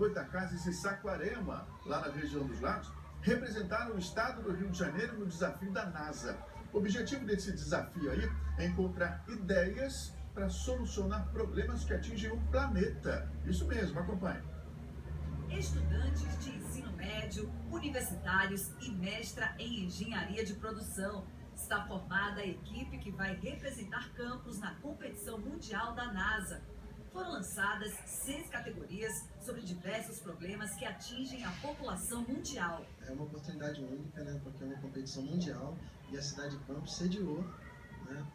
Goytacazes e Saquarema, lá na região dos Lagos, representaram o estado do Rio de Janeiro no desafio da NASA. O objetivo desse desafio aí é encontrar ideias para solucionar problemas que atingem o planeta. Isso mesmo, acompanhe. Estudantes de ensino médio, universitários e mestra em engenharia de produção. Está formada a equipe que vai representar campos na competição mundial da NASA. Foram lançadas 6 categorias sobre diversos problemas que atingem a população mundial. É uma oportunidade única, né, porque é uma competição mundial e a cidade de Campos sediou, né,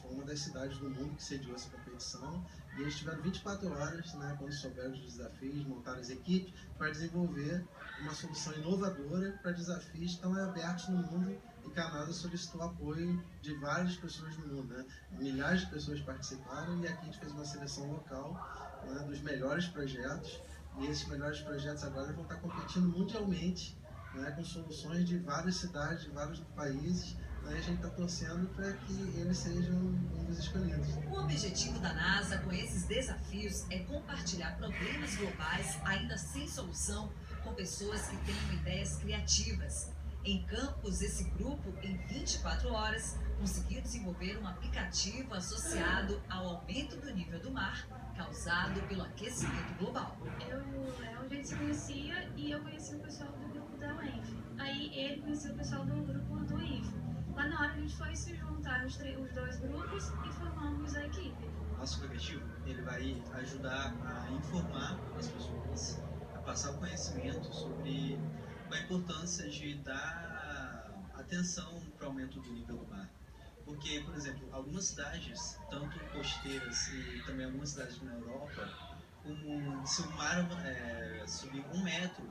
foi uma das cidades do mundo que sediou essa competição, e eles tiveram 24 horas, né, quando souberam dos desafios, montaram as equipes para desenvolver uma solução inovadora para desafios tão abertos no mundo e que a NASA solicitou apoio de várias pessoas no mundo, né? Milhares de pessoas participaram e aqui a gente fez uma seleção local, né, dos melhores projetos, e esses melhores projetos agora vão estar competindo mundialmente, né, com soluções de várias cidades, de vários países. A gente está torcendo para que eles sejam um dos escolhidos. O objetivo da NASA com esses desafios é compartilhar problemas globais ainda sem solução com pessoas que tenham ideias criativas. Em Campos, esse grupo, em 24 horas, conseguiu desenvolver um aplicativo associado ao aumento do nível do mar causado pelo aquecimento global. A gente se conhecia e eu conheci o pessoal do grupo da UENF. Aí ele conhecia o pessoal do grupo do INFE. Lá na hora a gente foi se juntar os dois grupos e formamos a equipe. Nosso objetivo, ele vai ajudar a informar as pessoas, a passar o conhecimento sobre a importância de dar atenção para o aumento do nível do mar. Porque, por exemplo, algumas cidades, tanto costeiras e também algumas cidades na Europa, como se o mar subir 1 metro,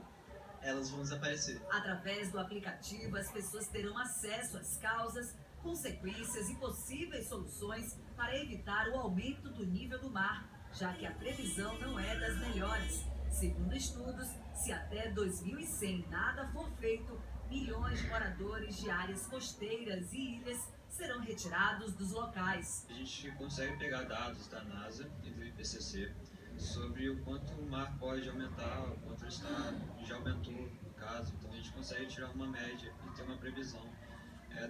elas vão desaparecer. Através do aplicativo, as pessoas terão acesso às causas, consequências e possíveis soluções para evitar o aumento do nível do mar, já que a previsão não é das melhores. Segundo estudos, se até 2100 nada for feito, milhões de moradores de áreas costeiras e ilhas serão retirados dos locais. A gente consegue pegar dados da NASA e do IPCC sobre o quanto o mar pode aumentar, o quanto ele já aumentou, no caso. Então a gente consegue tirar uma média e ter uma previsão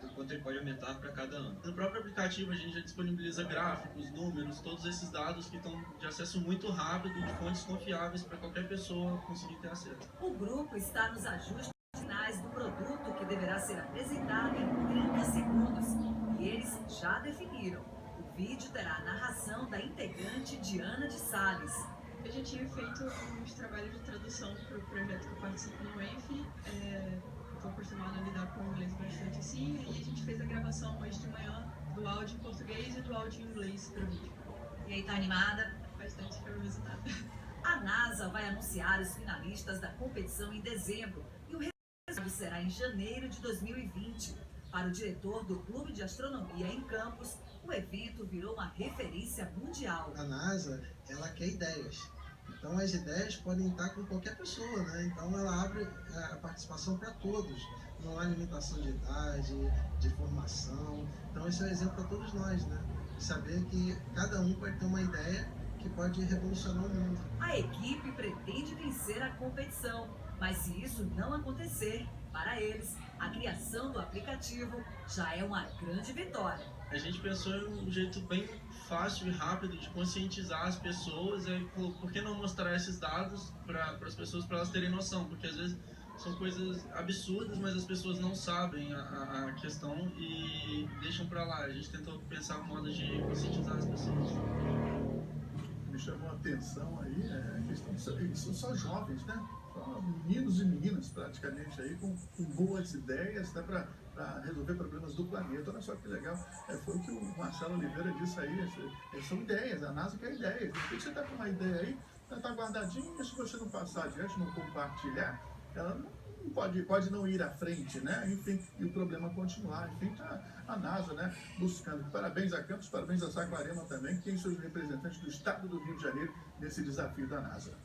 do quanto ele pode aumentar para cada ano. No próprio aplicativo a gente já disponibiliza gráficos, números, todos esses dados que estão de acesso muito rápido, de fontes confiáveis para qualquer pessoa conseguir ter acesso. O grupo está nos ajustes finais do produto que deverá ser apresentado em 30 segundos e eles já definiram. O vídeo terá a narração da integrante Diana de Sales. Eu já tinha feito alguns trabalhos de tradução para o projeto que eu participo no ENF. Estou acostumada a lidar com o inglês bastante assim, e a gente fez a gravação hoje de manhã do áudio em português e do áudio em inglês para o vídeo. E aí, tá animada? Bastante para o resultado. A NASA vai anunciar os finalistas da competição em dezembro e o resultado será em janeiro de 2020. Para o diretor do Clube de Astronomia em Campos, o evento virou uma referência mundial. A NASA, ela quer ideias. Então as ideias podem estar com qualquer pessoa, né? Então ela abre a participação para todos. Não há limitação de idade, de formação. Então esse é um exemplo para todos nós, né? De saber que cada um pode ter uma ideia que pode revolucionar o mundo. A equipe pretende vencer a competição, mas se isso não acontecer, para eles, a criação do aplicativo já é uma grande vitória. A gente pensou em um jeito bem fácil e rápido de conscientizar as pessoas, e por que não mostrar esses dados para as pessoas, para elas terem noção, porque às vezes são coisas absurdas, mas as pessoas não sabem a questão e deixam para lá. A gente tentou pensar um modo de conscientizar as pessoas. Me chamou a atenção aí, eles são só jovens, né? Só meninos e meninas praticamente aí com boas ideias, né, para resolver problemas do planeta. Olha só que legal, foi o que o Marcelo Oliveira disse aí, são ideias, a NASA quer ideias. De repente você está com uma ideia aí, está guardadinha, se você não passar adiante, não compartilhar, ela não pode não ir à frente, né? Enfim, e o problema continuar. Enfim, tá a NASA, né, buscando. Parabéns a Campos, parabéns a Saquarema também, que tem seus representantes do estado do Rio de Janeiro nesse desafio da NASA.